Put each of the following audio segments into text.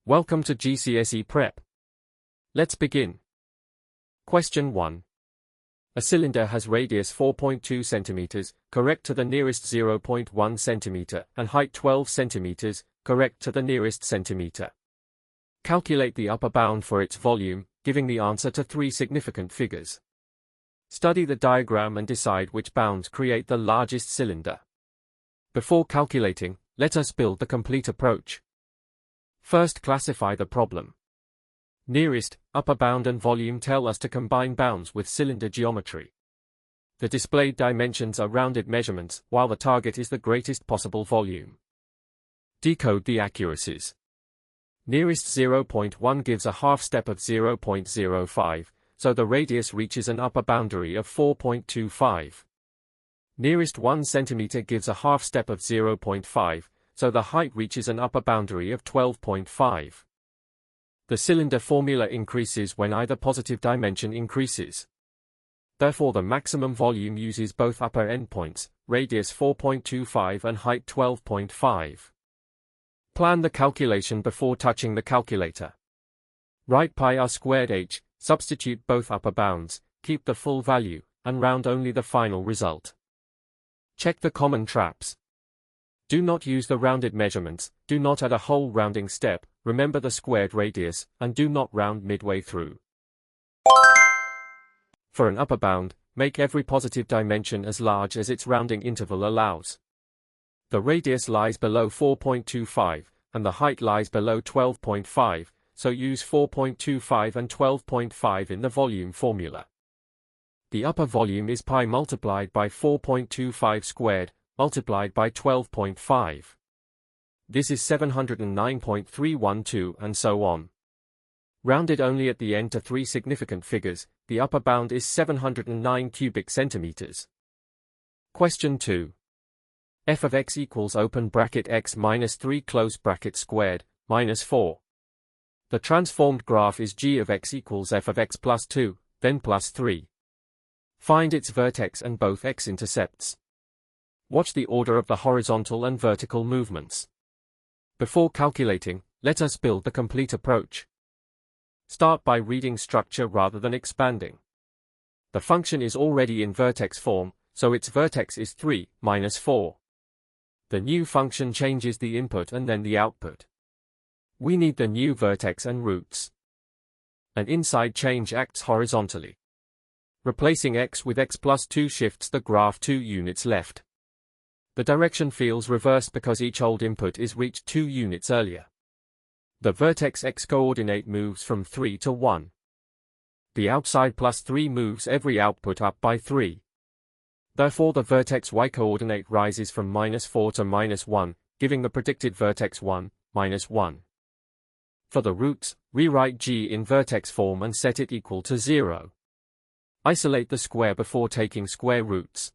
Welcome to GCSE Prep. Let's begin. Question 1. A cylinder has radius 4.2 cm, correct to the nearest 0.1 cm, and height 12 cm, correct to the nearest centimeter. Calculate the upper bound for its volume, giving the answer to three significant figures. Study the diagram and decide which bounds create the largest cylinder. Before calculating, let us build the complete approach. First, classify the problem. Nearest, upper bound and volume tell us to combine bounds with cylinder geometry. The displayed dimensions are rounded measurements, while the target is the greatest possible volume. Decode the accuracies. Nearest 0.1 gives a half step of 0.05, so the radius reaches an upper boundary of 4.25. Nearest 1 cm gives a half step of 0.5, so the height reaches an upper boundary of 12.5. The cylinder formula increases when either positive dimension increases. Therefore the maximum volume uses both upper endpoints, radius 4.25 and height 12.5. Plan the calculation before touching the calculator. Write pi r squared h, substitute both upper bounds, keep the full value, and round only the final result. Check the common traps. Do not use the rounded measurements, do not add a whole rounding step, remember the squared radius, and do not round midway through. For an upper bound, make every positive dimension as large as its rounding interval allows. The radius lies below 4.25, and the height lies below 12.5, so use 4.25 and 12.5 in the volume formula. The upper volume is pi multiplied by 4.25 squared, multiplied by 12.5. This is 709.312 and so on. Rounded only at the end to three significant figures, the upper bound is 709 cubic centimeters. Question 2. F of x equals open bracket x minus 3 close bracket squared, minus 4. The transformed graph is g of x equals f of x plus 2, then plus 3. Find its vertex and both x-intercepts. Watch the order of the horizontal and vertical movements. Before calculating, let us build the complete approach. Start by reading structure rather than expanding. The function is already in vertex form, so its vertex is 3, minus 4. The new function changes the input and then the output. We need the new vertex and roots. An inside change acts horizontally. Replacing x with x plus 2 shifts the graph 2 units left. The direction feels reversed because each old input is reached 2 units earlier. The vertex x coordinate moves from 3 to 1. The outside plus 3 moves every output up by 3. Therefore the vertex y coordinate rises from minus 4 to minus 1, giving the predicted vertex 1, minus 1. For the roots, rewrite g in vertex form and set it equal to 0. Isolate the square before taking square roots.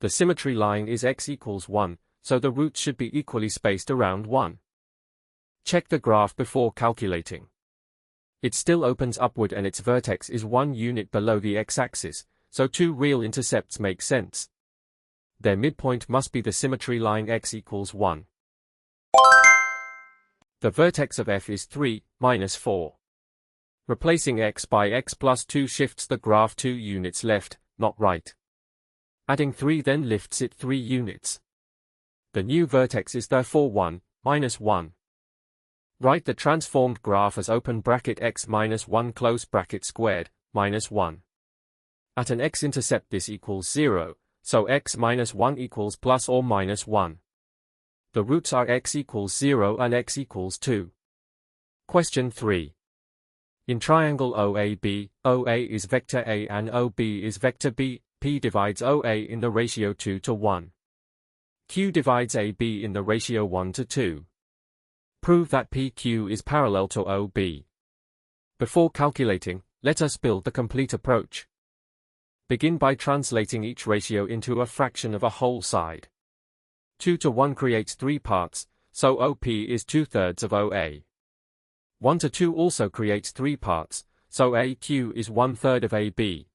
The symmetry line is x equals 1, so the roots should be equally spaced around 1. Check the graph before calculating. It still opens upward and its vertex is 1 unit below the x-axis, so two real intercepts make sense. Their midpoint must be the symmetry line x equals 1. The vertex of f is 3, minus 4. Replacing x by x plus 2 shifts the graph 2 units left, not right. Adding 3 then lifts it 3 units. The new vertex is therefore 1, minus 1. Write the transformed graph as open bracket x minus 1 close bracket squared, minus 1. At an x-intercept this equals 0, so x minus 1 equals plus or minus 1. The roots are x equals 0 and x equals 2. Question 3. In triangle OAB, OA is vector A and OB is vector B. P divides OA in the ratio 2 to 1. Q divides AB in the ratio 1 to 2. Prove that PQ is parallel to OB. Before calculating, let us build the complete approach. Begin by translating each ratio into a fraction of a whole side. 2 to 1 creates 3 parts, so OP is 2/3 of OA. 1 to 2 also creates 3 parts, so AQ is 1/3 of AB.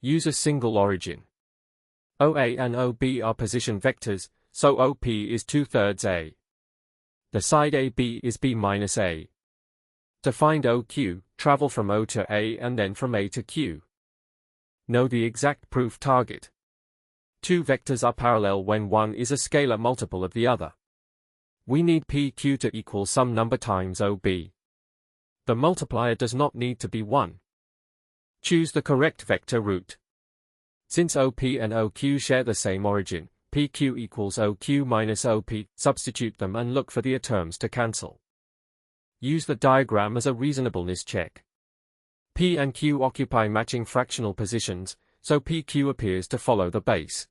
Use a single origin. OA and OB are position vectors, so OP is 2/3 A. The side AB is B minus A. To find OQ, travel from O to A and then from A to Q. Know the exact proof target. Two vectors are parallel when one is a scalar multiple of the other. We need PQ to equal some number times OB. The multiplier does not need to be 1. Choose the correct vector root. Since OP and OQ share the same origin, PQ equals OQ minus OP, substitute them and look for the terms to cancel. Use the diagram as a reasonableness check. P and Q occupy matching fractional positions, so PQ appears to follow the base.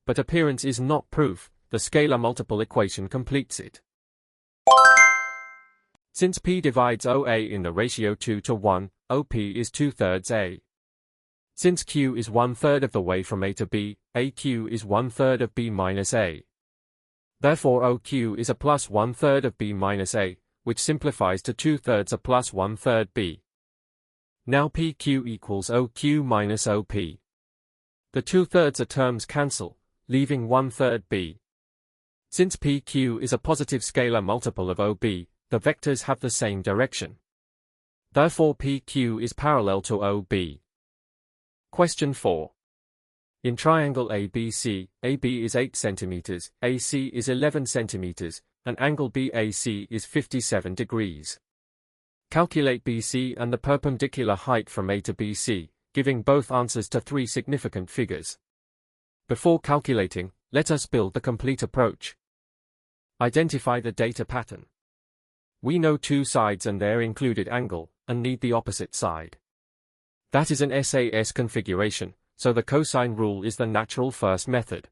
But appearance is not proof, the scalar multiple equation completes it. Since P divides OA in the ratio 2 to 1, OP is 2/3 A. Since Q is 1/3 of the way from A to B, AQ is 1/3 of B minus A. Therefore OQ is a plus 1/3 of B minus A, which simplifies to 2/3 A plus 1/3 B. Now PQ equals OQ minus OP. The 2/3 A terms cancel, leaving 1/3 B. Since PQ is a positive scalar multiple of OB, the vectors have the same direction. Therefore PQ is parallel to OB. Question 4. In triangle ABC, AB is 8 cm, AC is 11 cm, and angle BAC is 57 degrees. Calculate BC and the perpendicular height from A to BC, giving both answers to 3 significant figures. Before calculating, let us build the complete approach. Identify the data pattern. We know 2 sides and their included angle, and need the opposite side. That is an SAS configuration, so the cosine rule is the natural first method.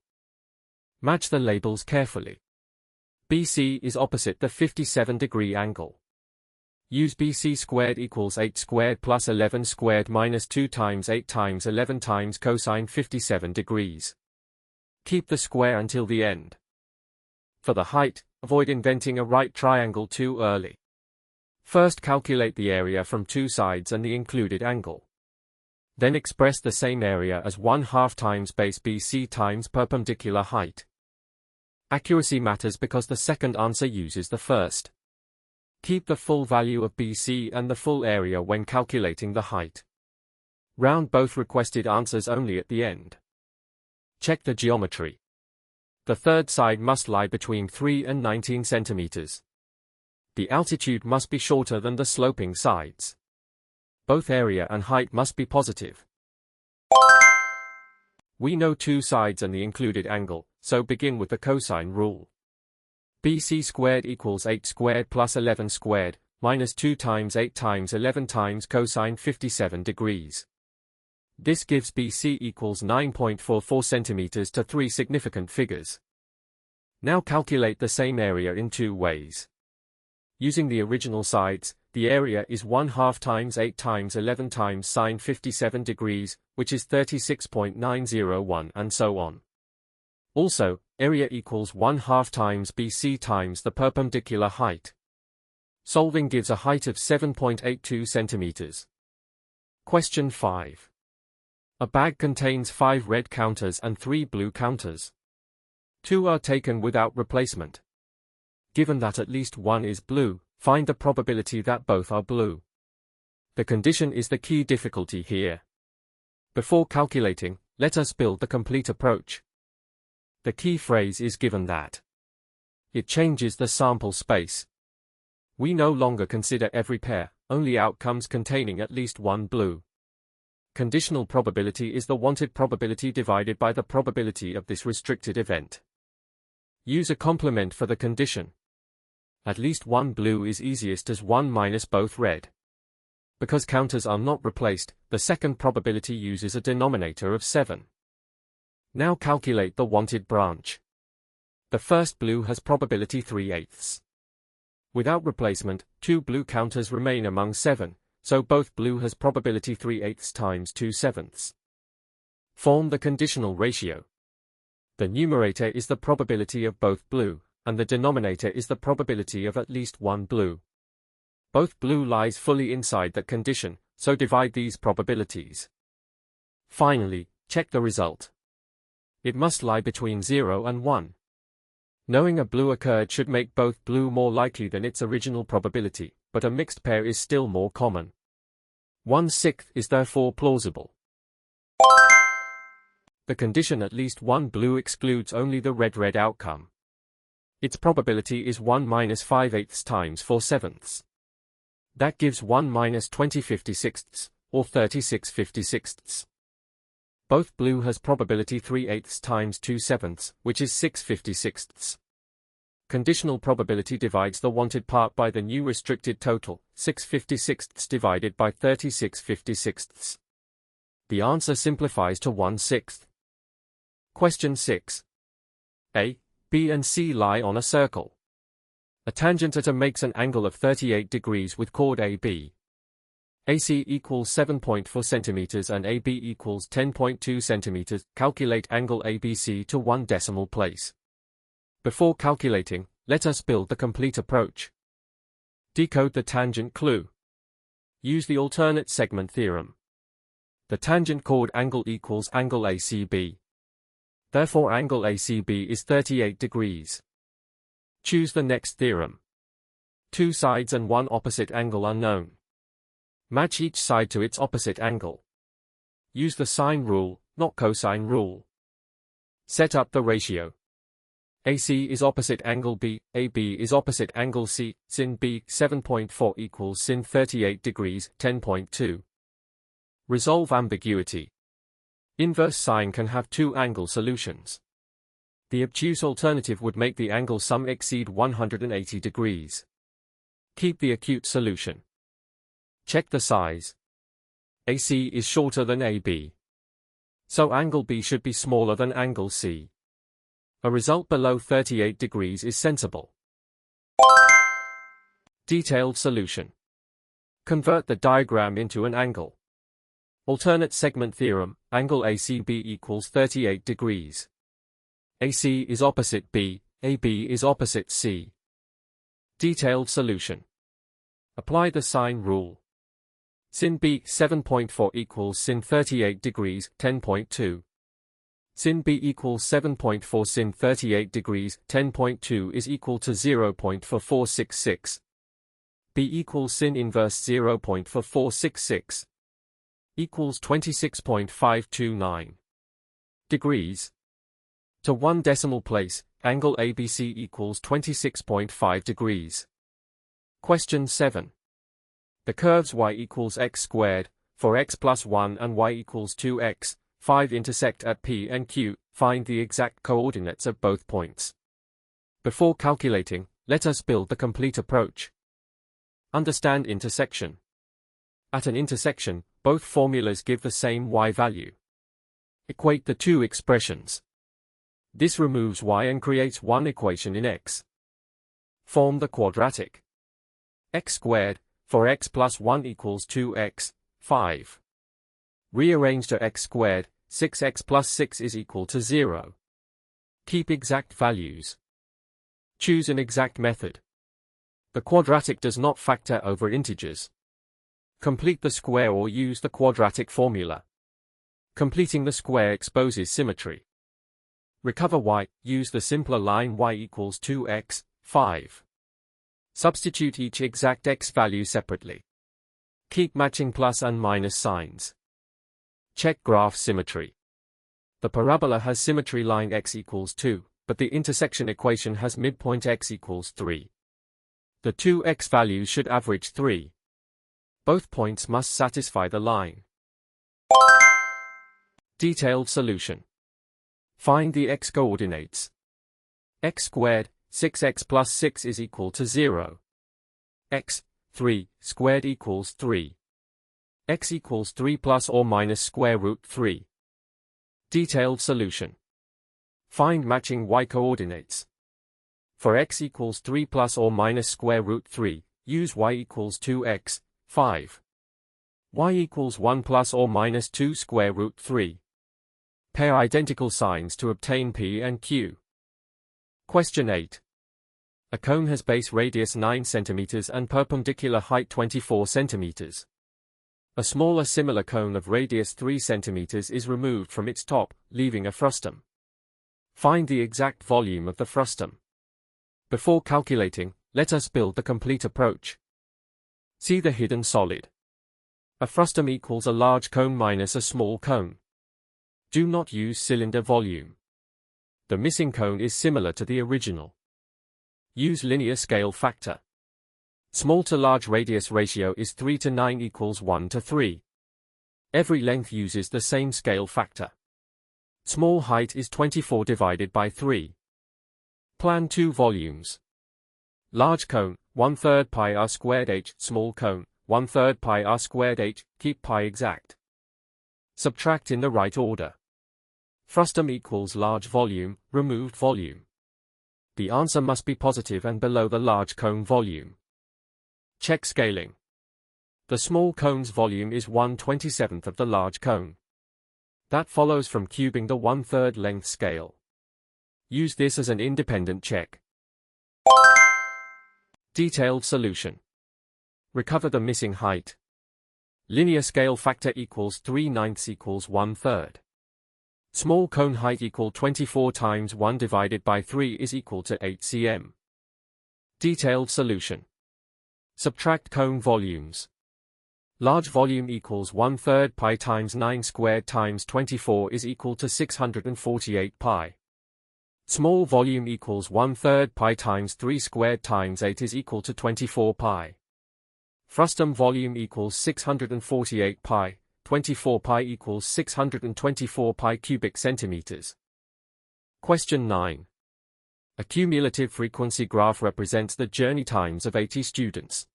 Match the labels carefully. BC is opposite the 57-degree angle. Use BC squared equals 8 squared plus 11 squared minus 2 times 8 times 11 times cosine 57 degrees. Keep the square until the end. For the height, avoid inventing a right triangle too early. First calculate the area from 2 sides and the included angle. Then express the same area as 1/2 times base BC times perpendicular height. Accuracy matters because the second answer uses the first. Keep the full value of BC and the full area when calculating the height. Round both requested answers only at the end. Check the geometry. The third side must lie between 3 and 19 centimeters. The altitude must be shorter than the sloping sides. Both area and height must be positive. We know 2 sides and the included angle, so begin with the cosine rule. BC squared equals 8 squared plus 11 squared, minus 2 times 8 times 11 times cosine 57 degrees. This gives BC equals 9.44 centimeters to 3 significant figures. Now calculate the same area in 2 ways. Using the original sides, the area is 1/2 times 8 times 11 times sine 57 degrees, which is 36.901 and so on. Also, area equals 1/2 times BC times the perpendicular height. Solving gives a height of 7.82 centimeters. Question 5. A bag contains 5 red counters and 3 blue counters. 2 are taken without replacement. Given that at least one is blue, find the probability that both are blue. The condition is the key difficulty here. Before calculating, let us build the complete approach. The key phrase is given that it changes the sample space. We no longer consider every pair, only outcomes containing at least one blue. Conditional probability is the wanted probability divided by the probability of this restricted event. Use a complement for the condition. At least one blue is easiest as 1 minus both red. Because counters are not replaced, the second probability uses a denominator of 7. Now calculate the wanted branch. The first blue has probability 3/8. Without replacement, 2 blue counters remain among 7, so both blue has probability 3/8 times 2/7. Form the conditional ratio. The numerator is the probability of both blue, and the denominator is the probability of at least one blue. Both blue lies fully inside that condition, so divide these probabilities. Finally, check the result. It must lie between 0 and 1. Knowing a blue occurred should make both blue more likely than its original probability, but a mixed pair is still more common. 1/6 is therefore plausible. The condition at least one blue excludes only the red outcome. Its probability is 1 minus 5/8 times 4/7. That gives 1 minus 20/56, or 36/56. Both blue has probability 3/8 times 2/7, which is 6/56. Conditional probability divides the wanted part by the new restricted total, 6/56 divided by 36/56. The answer simplifies to 1/6. Question 6. A, B and C lie on a circle. A tangent at A makes an angle of 38 degrees with chord AB. AC equals 7.4 centimeters and AB equals 10.2 centimeters. Calculate angle ABC to 1 decimal place. Before calculating, let us build the complete approach. Decode the tangent clue. Use the alternate segment theorem. The tangent chord angle equals angle ACB. Therefore angle ACB is 38 degrees. Choose the next theorem. Two sides and one opposite angle are known. Match each side to its opposite angle. Use the sine rule, not cosine rule. Set up the ratio. AC is opposite angle B, AB is opposite angle C, sin B 7.4 equals sin 38 degrees, 10.2. Resolve ambiguity. Inverse sine can have two angle solutions. The obtuse alternative would make the angle sum exceed 180 degrees. Keep the acute solution. Check the size. AC is shorter than AB. So angle B should be smaller than angle C. A result below 38 degrees is sensible. Detailed solution. Convert the diagram into an angle. Alternate segment theorem, angle ACB equals 38 degrees. AC is opposite B, AB is opposite C. Detailed solution. Apply the sine rule. Sin B 7.4 equals sin 38 degrees, 10.2. Sin B equals 7.4 sin 38 degrees, 10.2 is equal to 0.4466. B equals sin inverse 0.4466. Equals 26.529 degrees. To 1 decimal place, angle ABC equals 26.5 degrees. Question 7. The curves y equals x squared, for x plus 1 and y equals 2x, 5 intersect at P and Q. Find the exact coordinates of both points. Before calculating, let us build the complete approach. Understand intersection. At an intersection, both formulas give the same y value. Equate the two expressions. This removes y and creates one equation in x. Form the quadratic. X squared, for x plus 1 equals 2x, 5. Rearrange to x squared, 6x plus 6 is equal to 0. Keep exact values. Choose an exact method. The quadratic does not factor over integers. Complete the square or use the quadratic formula. Completing the square exposes symmetry. Recover y, use the simpler line y equals 2x, 5. Substitute each exact x value separately. Keep matching plus and minus signs. Check graph symmetry. The parabola has symmetry line x equals 2, but the intersection equation has midpoint x equals 3. The two x values should average 3. Both points must satisfy the line. Detailed solution. Find the x coordinates. X squared, 6x plus 6 is equal to 0. X, 3, squared equals 3. X equals 3 plus or minus square root 3. Detailed solution. Find matching y coordinates. For x equals 3 plus or minus square root 3, use y equals 2x, 5. Y equals 1 plus or minus 2 square root 3. Pair identical signs to obtain P and Q. Question 8. A cone has base radius 9 cm and perpendicular height 24 cm. A smaller similar cone of radius 3 cm is removed from its top, leaving a frustum. Find the exact volume of the frustum. Before calculating, let us build the complete approach. See the hidden solid. A frustum equals a large cone minus a small cone. Do not use cylinder volume. The missing cone is similar to the original. Use linear scale factor. Small to large radius ratio is 3 to 9 equals 1 to 3. Every length uses the same scale factor. Small height is 24 divided by 3. Plan 2 volumes. Large cone, 1/3 pi r squared h. Small cone, 1/3 pi r squared h. Keep pi exact. Subtract in the right order. Frustum equals large volume, removed volume. The answer must be positive and below the large cone volume. Check scaling. The small cone's volume is 1/27 of the large cone. That follows from cubing the 1/3 length scale. Use this as an independent check. Detailed solution. Recover the missing height. Linear scale factor equals 3/9 equals 1/3. Small cone height equal 24 times 1 divided by 3 is equal to 8 cm. Detailed solution. Subtract cone volumes. Large volume equals 1/3 pi times 9 squared times 24 is equal to 648 pi. Small volume equals 1/3 pi times 3 squared times 8 is equal to 24 pi. Frustum volume equals 648 pi. 24 pi equals 624 pi cubic centimeters. Question 9. A cumulative frequency graph represents the journey times of 80 students.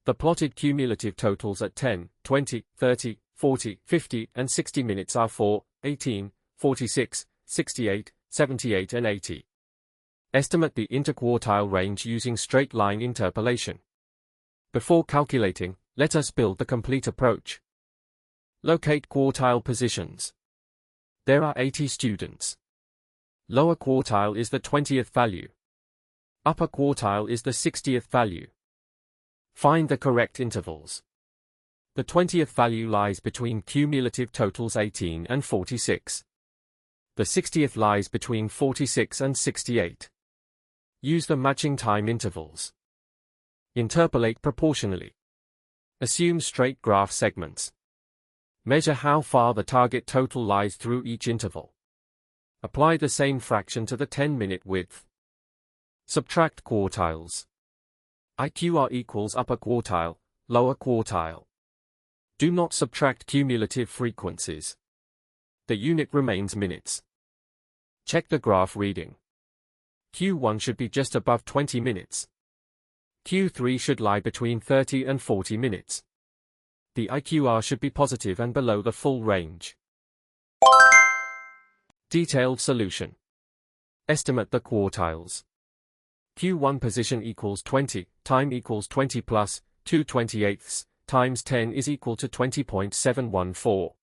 The plotted cumulative totals at 10, 20, 30, 40, 50, and 60 minutes are 4, 18, 46, 68, 78, and 80. Estimate the interquartile range using straight line interpolation. Before calculating, let us build the complete approach. Locate quartile positions. There are 80 students. Lower quartile is the 20th value. Upper quartile is the 60th value. Find the correct intervals. The 20th value lies between cumulative totals 18 and 46. The 60th lies between 46 and 68. Use the matching time intervals. Interpolate proportionally. Assume straight graph segments. Measure how far the target total lies through each interval. Apply the same fraction to the 10-minute width. Subtract quartiles. IQR equals upper quartile, lower quartile. Do not subtract cumulative frequencies. The unit remains minutes. Check the graph reading. Q1 should be just above 20 minutes. Q3 should lie between 30 and 40 minutes. The IQR should be positive and below the full range. Detailed solution. Estimate the quartiles. Q1 position equals 20, time equals 20 plus 2/28 times 10 is equal to 20.714.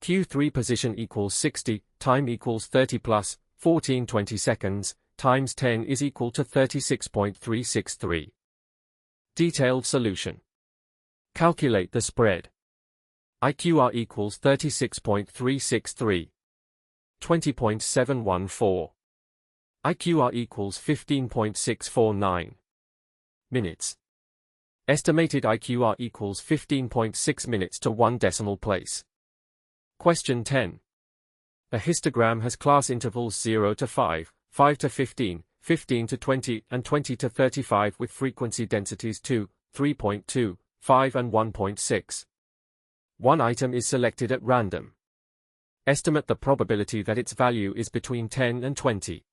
Q3 position equals 60, time equals 30 plus 14/20 seconds times 10 is equal to 36.363. Detailed solution. Calculate the spread. IQR equals 36.363. 20.714. IQR equals 15.649. Minutes. Estimated IQR equals 15.6 minutes to 1 decimal place. Question 10. A histogram has class intervals 0 to 5, 5 to 15, 15 to 20, and 20 to 35 with frequency densities 2, 3.2, 5 and 1.6. One item is selected at random. Estimate the probability that its value is between 10 and 20.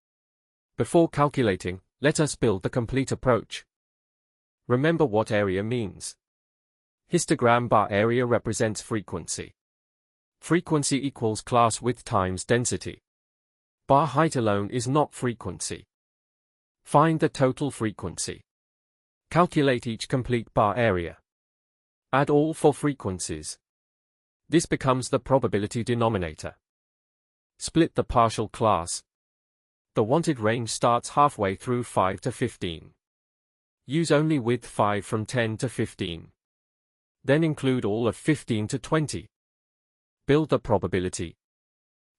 Before calculating, let us build the complete approach. Remember what area means. Histogram bar area represents frequency. Frequency equals class width times density. Bar height alone is not frequency. Find the total frequency. Calculate each complete bar area. Add all four frequencies. This becomes the probability denominator. Split the partial class. The wanted range starts halfway through 5 to 15. Use only width 5 from 10 to 15. Then include all of 15 to 20. Build the probability.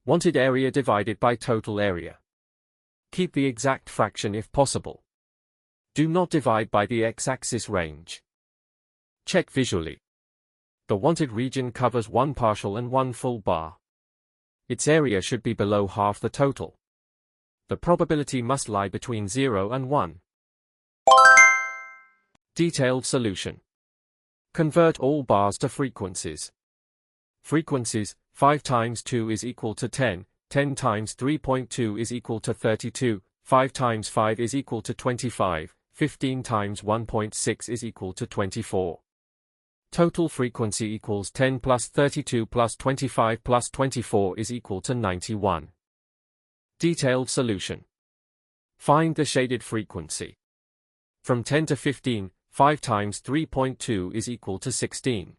Wanted area divided by total area. Keep the exact fraction if possible. Do not divide by the x-axis range. Check visually. The wanted region covers one partial and one full bar. Its area should be below half the total. The probability must lie between 0 and 1. Detailed solution. Convert all bars to frequencies. Frequencies: 5 times 2 is equal to 10, 10 times 3.2 is equal to 32, 5 times 5 is equal to 25, 15 times 1.6 is equal to 24. Total frequency equals 10 plus 32 plus 25 plus 24 is equal to 91. Detailed solution. Find the shaded frequency. From 10 to 15, 5 times 3.2 is equal to 16.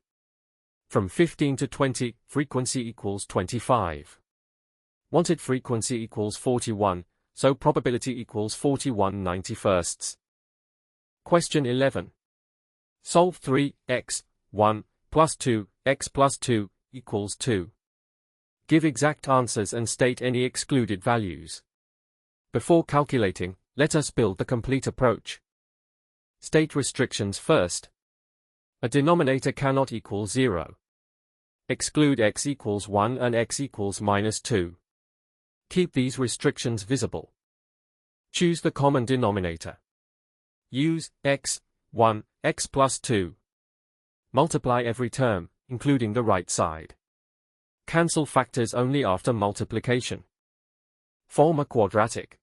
From 15 to 20, frequency equals 25. Wanted frequency equals 41, so probability equals 41/91. Question 11. Solve 3x(1) plus 2x plus 2 equals 2. Give exact answers and state any excluded values. Before calculating, let us build the complete approach. State restrictions first. A denominator cannot equal 0. Exclude x equals 1 and x equals -2. Keep these restrictions visible. Choose the common denominator. Use x(1), x plus 2. Multiply every term, including the right side. Cancel factors only after multiplication. Form a quadratic.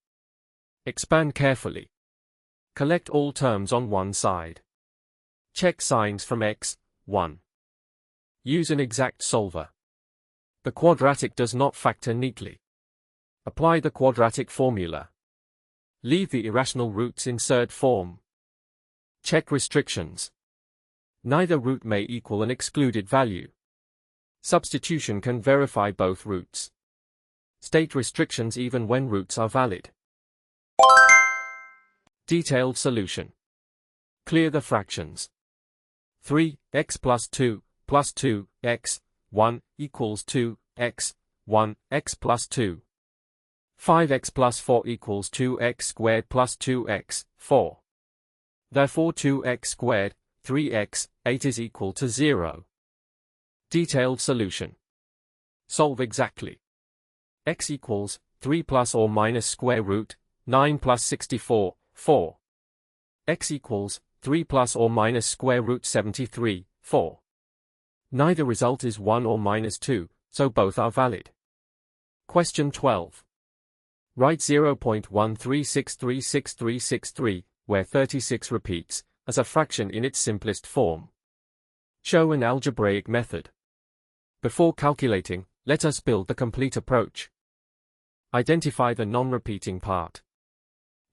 Expand carefully. Collect all terms on one side. Check signs from x(1). Use an exact solver. The quadratic does not factor neatly. Apply the quadratic formula. Leave the irrational roots in surd form. Check restrictions. Neither root may equal an excluded value. Substitution can verify both roots. State restrictions even when roots are valid. Detailed solution. Clear the fractions. 3x plus 2 plus 2x(1) equals 2x(1) x plus 2. 5x plus 4 equals 2x squared plus 2x, 4. Therefore 2x squared, 3x, 8 is equal to 0. Detailed solution. Solve exactly. X equals 3 plus or minus square root 9 plus 64, 4. X equals 3 plus or minus square root 73, 4. Neither result is 1 or -2, so both are valid. Question 12. Write 0.136363363, where 36 repeats, as a fraction in its simplest form. Show an algebraic method. Before calculating, let us build the complete approach. Identify the non-repeating part.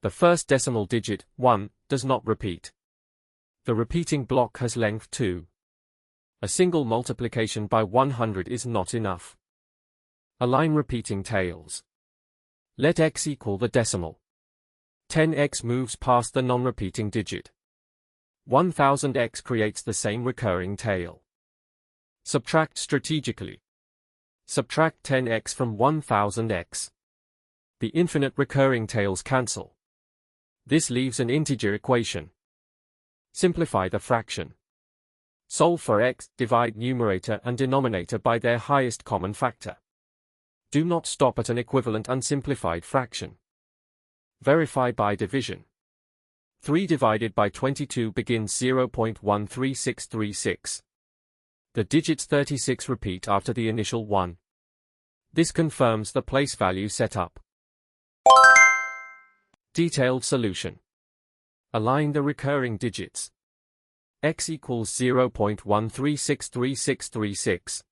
The first decimal digit, 1, does not repeat. The repeating block has length 2. A single multiplication by 100 is not enough. Align repeating tails. Let x equal the decimal. 10x moves past the non-repeating digit. 1000x creates the same recurring tail. Subtract strategically. Subtract 10x from 1000x. The infinite recurring tails cancel. This leaves an integer equation. Simplify the fraction. Solve for x, divide numerator and denominator by their highest common factor. Do not stop at an equivalent unsimplified fraction. Verify by division. 3 divided by 22 begins 0.13636. The digits 36 repeat after the initial 1. This confirms the place value set up. Detailed solution. Align the recurring digits. X equals 0.1363636.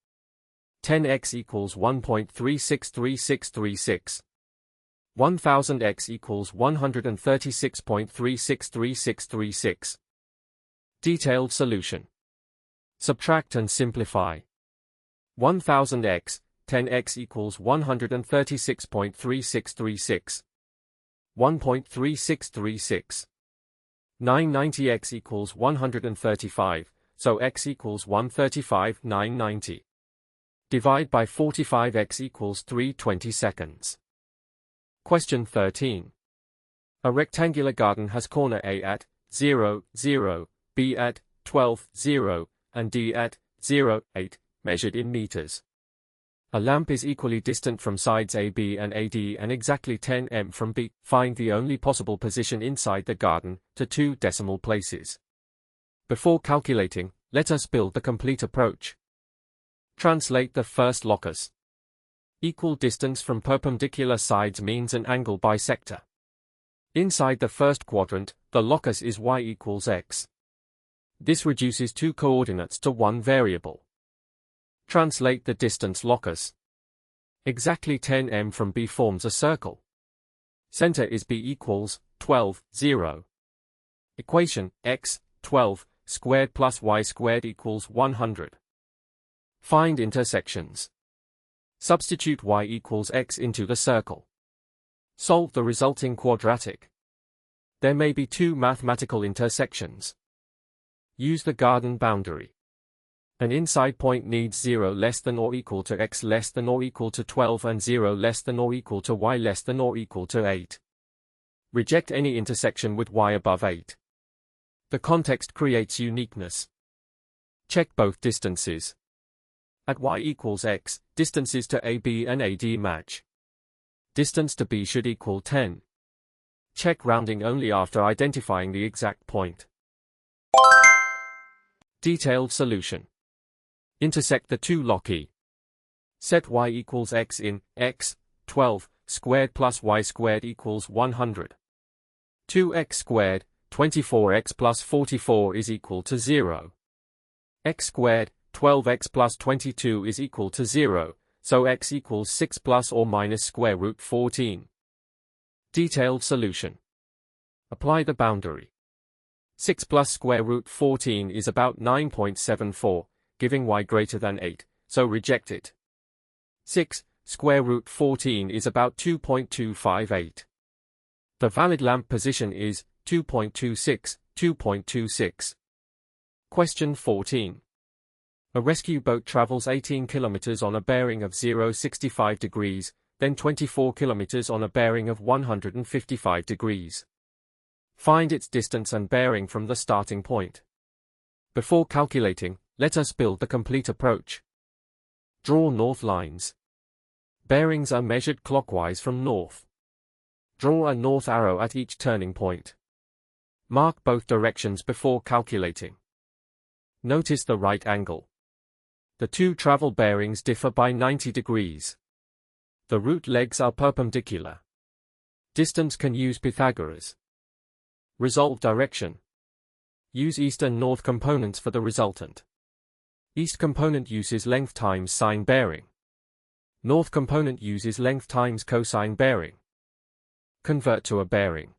10x equals 1.363636. 1000x equals 136.363636. Detailed solution. Subtract and simplify. 1000x, 10x equals 136.3636. 1.3636. 990x equals 135, so x equals 135,990. Divide by 45x equals 3/22. Question 13. A rectangular garden has corner A at 0, 0, B at 12, 0, and D at 0, 8, measured in meters. A lamp is equally distant from sides AB and AD and exactly 10 m from B. Find the only possible position inside the garden, to 2 decimal places. Before calculating, let us build the complete approach. Translate the first locus. Equal distance from perpendicular sides means an angle bisector. Inside the first quadrant, the locus is y equals x. This reduces 2 coordinates to 1 variable. Translate the distance locus. Exactly 10 m from B forms a circle. Center is B equals 12, 0. Equation, x, 12, squared plus y squared equals 100. Find intersections. Substitute y equals x into the circle. Solve the resulting quadratic. There may be 2 mathematical intersections. Use the garden boundary. An inside point needs 0 less than or equal to x less than or equal to 12 and 0 less than or equal to y less than or equal to 8. Reject any intersection with y above 8. The context creates uniqueness. Check both distances. At y equals x, distances to AB and AD match. Distance to B should equal 10. Check rounding only after identifying the exact point. Detailed solution. Intersect the 2 loci. Set y equals x in x, 12, squared plus y squared equals 100. 2x squared, 24x plus 44 is equal to 0. X squared, 12x plus 22 is equal to 0, so x equals 6 plus or minus square root 14. Detailed solution. Apply the boundary. 6 plus square root 14 is about 9.74, giving y greater than 8, so reject it. 6 square root 14 is about 2.258. The valid lamp position is 2.26, 2.26. Question 14. A rescue boat travels 18 kilometers on a bearing of 065 degrees, then 24 kilometers on a bearing of 155 degrees. Find its distance and bearing from the starting point. Before calculating, let us build the complete approach. Draw north lines. Bearings are measured clockwise from north. Draw a north arrow at each turning point. Mark both directions before calculating. Notice the right angle. The 2 travel bearings differ by 90 degrees. The root legs are perpendicular. Distance can use Pythagoras. Resolve direction. Use east and north components for the resultant. East component uses length times sine bearing. North component uses length times cosine bearing. Convert to a bearing.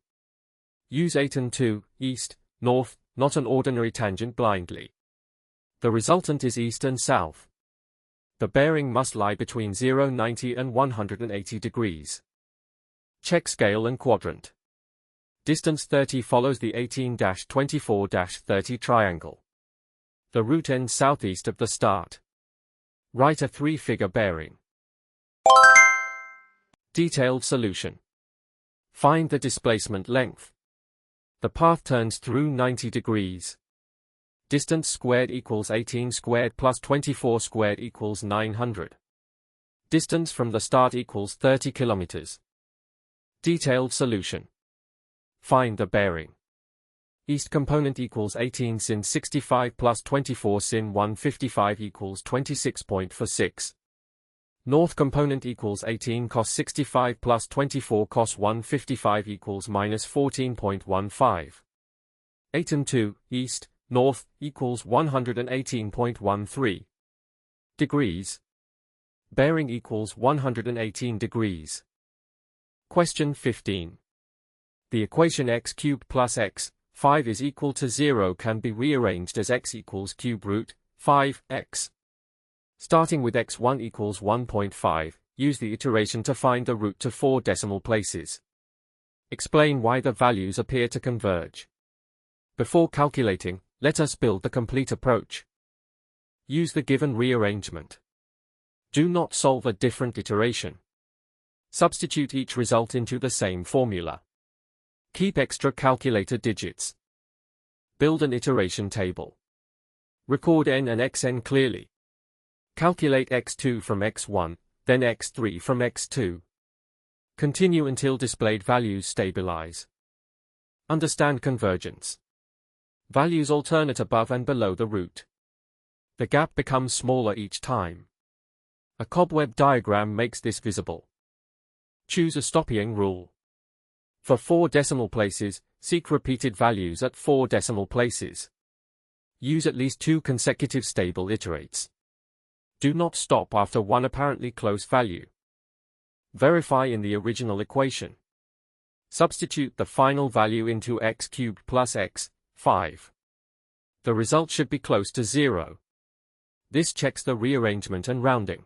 Use 8 and 2, east, north, not an ordinary tangent blindly. The resultant is east and south. The bearing must lie between 090 and 180 degrees. Check scale and quadrant. Distance 30 follows the 18-24-30 triangle. The root ends southeast of the start. Write a 3-figure bearing. Detailed solution. Find the displacement length. The path turns through 90 degrees. Distance squared equals 18 squared plus 24 squared equals 900. Distance from the start equals 30 kilometers. Detailed solution. Find the bearing. East component equals 18 sin 65 plus 24 sin 155 equals 26.46. North component equals 18 cos 65 plus 24 cos 155 equals minus 14.15. 8 and 2, east, north, equals 118.13. Degrees. Bearing equals 118 degrees. Question 15. The equation x cubed plus x, 5 is equal to 0 can be rearranged as x equals cube root 5x. Starting with x1 equals 1.5, use the iteration to find the root to 4 decimal places. Explain why the values appear to converge. Before calculating, let us build the complete approach. Use the given rearrangement. Do not solve a different iteration. Substitute each result into the same formula. Keep extra calculator digits. Build an iteration table. Record n and xn clearly. Calculate x2 from x1, then x3 from x2. Continue until displayed values stabilize. Understand convergence. Values alternate above and below the root. The gap becomes smaller each time. A cobweb diagram makes this visible. Choose a stopping rule. For 4 decimal places, seek repeated values at 4 decimal places. Use at least 2 consecutive stable iterates. Do not stop after one apparently close value. Verify in the original equation. Substitute the final value into x cubed plus x, 5. The result should be close to 0. This checks the rearrangement and rounding.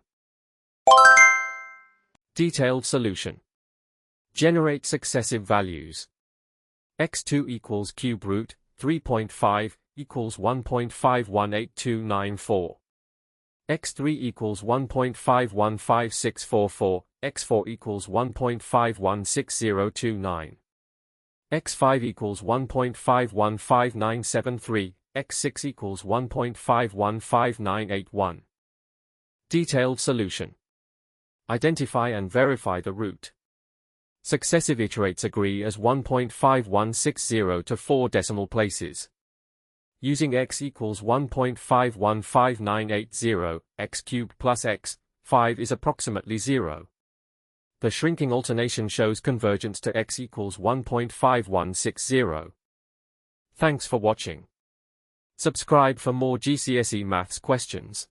Detailed solution. Generate successive values. x2 equals cube root 3.5 equals 1.518294. x3 equals 1.515644, x4 equals 1.516029. x5 equals 1.515973, x6 equals 1.515981. Detailed solution. Identify and verify the root. Successive iterates agree as 1.5160 to 4 decimal places. Using x equals 1.515980, x cubed plus x, 5 is approximately 0. The shrinking alternation shows convergence to x equals 1.5160. Thanks for watching. Subscribe for more GCSE Maths questions.